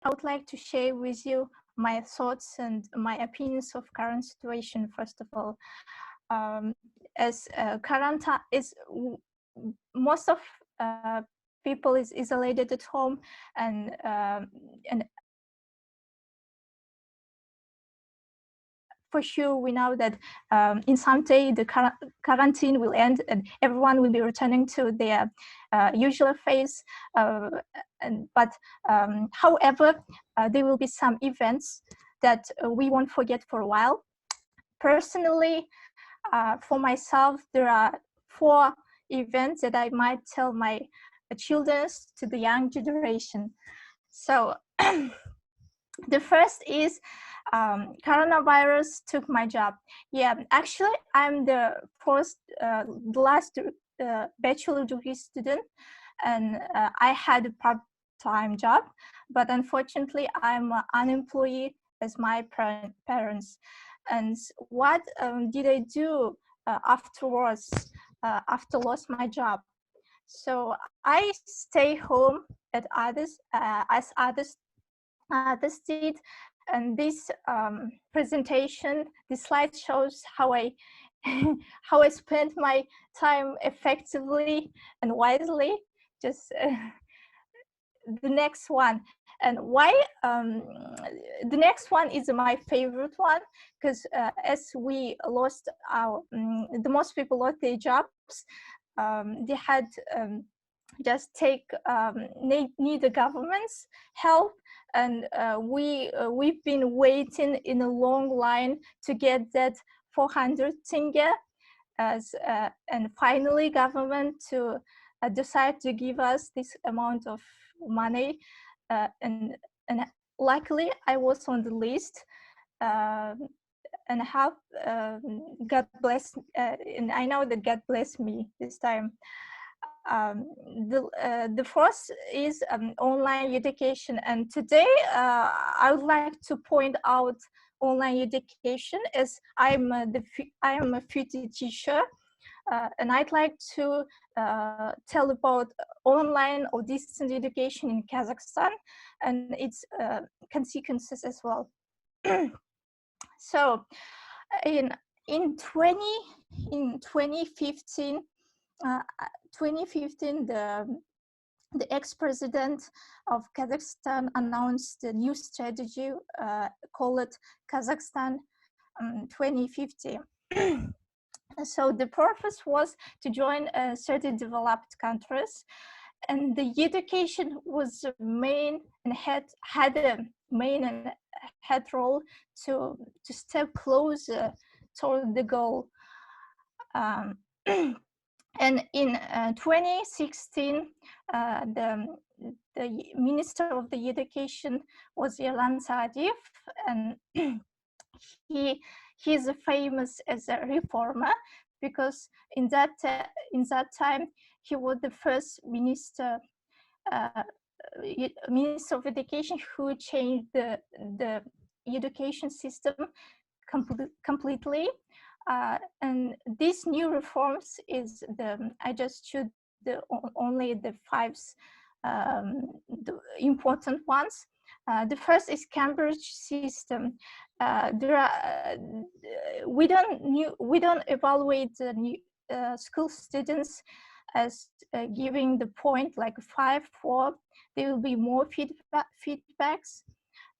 I would like to share with you my thoughts and my opinions of current situation. First of all, as current is most of people is isolated at home, and for sure we know that in some day the quarantine will end and everyone will be returning to their usual phase. But however, there will be some events that we won't forget for a while. Personally, for myself, there are 4 events that I might tell my children, to the young generation. So the first is coronavirus took my job. Yeah, actually, I'm the last bachelor degree student, and I had a part-time job, but unfortunately, I'm unemployed as my parents. And what did I do afterwards, after lost my job? So I stay home at others, as others did, and this presentation, this slide shows how I how I spent my time effectively and wisely. Just the next one. And why the next one is my favorite one, because as we lost our the most people lost their jobs, they had just need the government's help, and we've been waiting in a long line to get that 400 tenge, as and finally government to decide to give us this amount of money, and luckily I was on the list, and have God bless, and I know that God bless me this time. The first is online education, and today I would like to point out online education, as I am a future teacher, and I'd like to tell about online or distance education in Kazakhstan and its consequences as well. So in 2015, 2015, the ex-president of Kazakhstan announced a new strategy called Kazakhstan 2050. So the purpose was to join 30 developed countries, and the education was main and had a main and head role to step closer toward the goal. And in 2016, the Minister of the Education was Yelan Saadiev, and he is famous as a reformer, because in that time he was the first minister of education who changed the education system completely. And these new reforms is I just choose only the 5 the important ones. The first is Cambridge system. We don't evaluate the new school students as giving the point like 5, 4. There will be more feedbacks,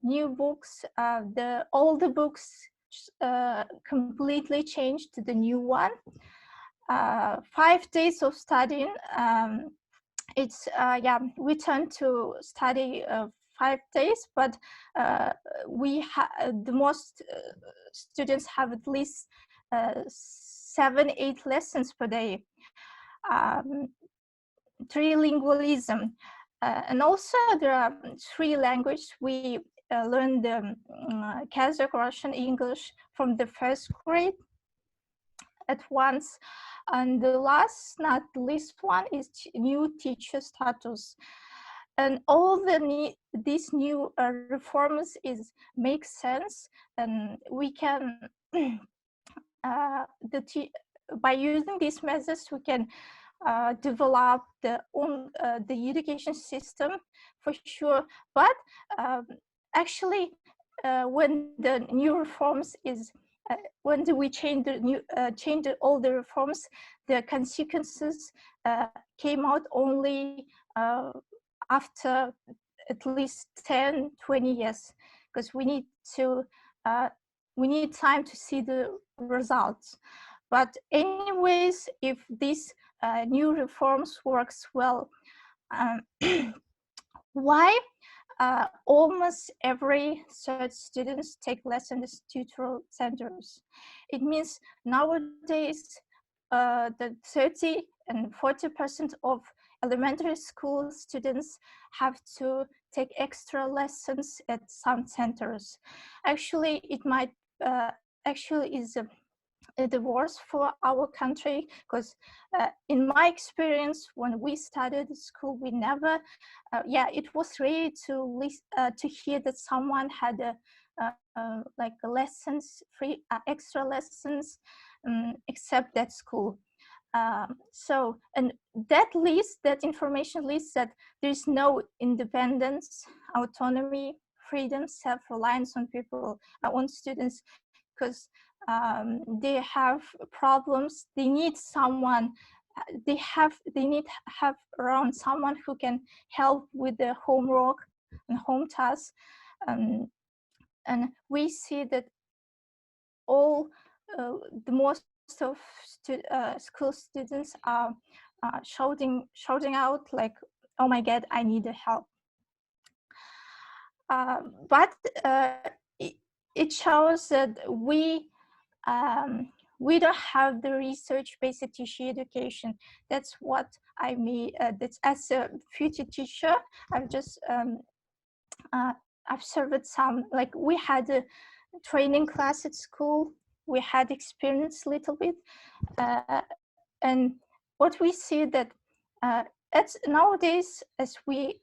new books. All the books completely changed to the new one. 5 days of studying. It's we tend to study 5 days, but the most students have at least 7, 8 lessons per day. Trilingualism, and also there are 3 languages. We learn the Kazakh, Russian, English from the 1st grade at once. And the last, not least one, is new teacher status. And all these new reforms make sense, and we can by using these methods we can develop the education system for sure. But actually, when the new reforms is when we change all the reforms, the consequences came out only after at least 10, 20 years, because we need time to see the results. But anyways, if these new reforms works well, why almost every third students take lessons tutorial centers? It means nowadays the 30 and 40% of elementary school students have to take extra lessons at some centers. Actually, it might actually is the worst for our country, because in my experience, when we started school, we never, it was rare to hear that someone had like lessons, free extra lessons, except that school. So, and that information lists that there is no independence, autonomy, freedom, self-reliance on people, on students, because they have problems. They need someone. They need have around someone who can help with the homework and home tasks. And we see that all the most of school students are shouting out like, "Oh my God, I need help." But it shows that we don't have the research-based teacher education. That's what I mean. That's, as a future teacher, I've just observed some, like, we had a training class at school. We had experience a little bit, and what we see that it's nowadays, as we're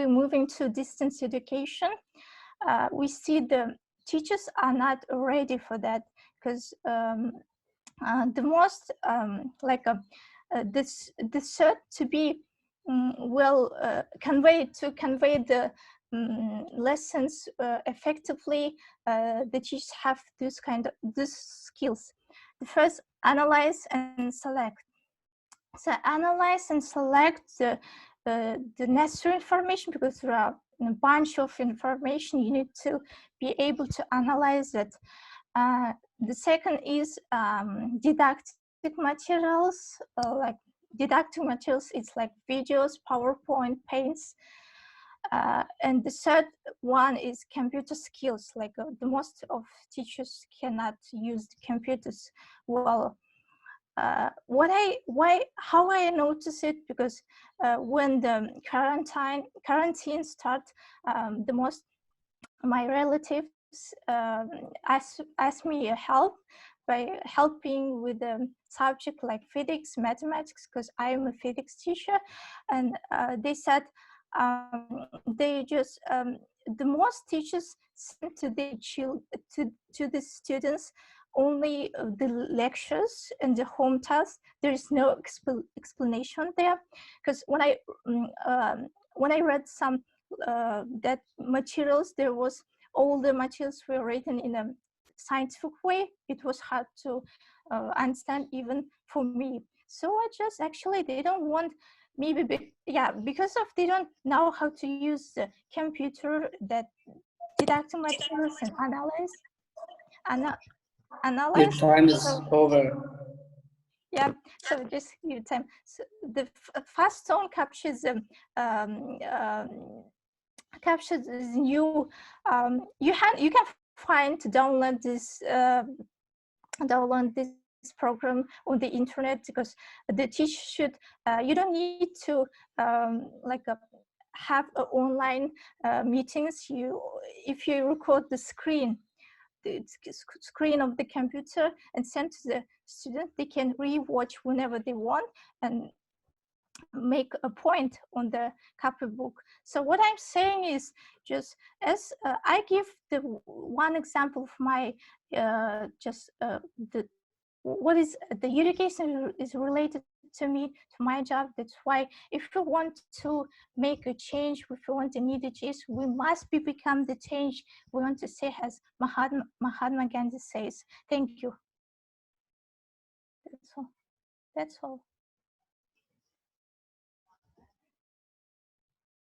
moving to distance education, we see the teachers are not ready for that, because the most the third to be convey the lessons effectively. The teachers have these skills. The first, analyze and select. So analyze and select the necessary information, because there are a bunch of information. You need to be able to analyze it. The second is didactic materials, like didactic materials. It's like videos, PowerPoint, paints. And the third one is computer skills. Like the most of teachers cannot use computers well. How I notice it, because when the quarantine start, my relatives asked me help by helping with a subject like physics, mathematics, because I am a physics teacher, and they said they just the most teachers send to the students only the lectures and the home tasks. There is no explanation there, because when I read some that materials, there was all the materials were written in a scientific way. It was hard to understand even for me. So I just actually, they don't want, maybe because of they don't know how to use the computer, that didactic materials and Your analyze. time is over. Yeah, so just give time. So the fast tone captures captures this new. You can find download this program on the internet, because the teacher should. You don't need to have online meetings. If you record the screen of the computer and send to the student, they can re-watch whenever they want and make a point on the copybook. So what I'm saying is, just as I give the one example of my what is the education is related to me, to my job. That's why if we want to make a change, if we want to need a change, we must become the change we want to see, as Mahatma Gandhi says. Thank you. That's all. That's all.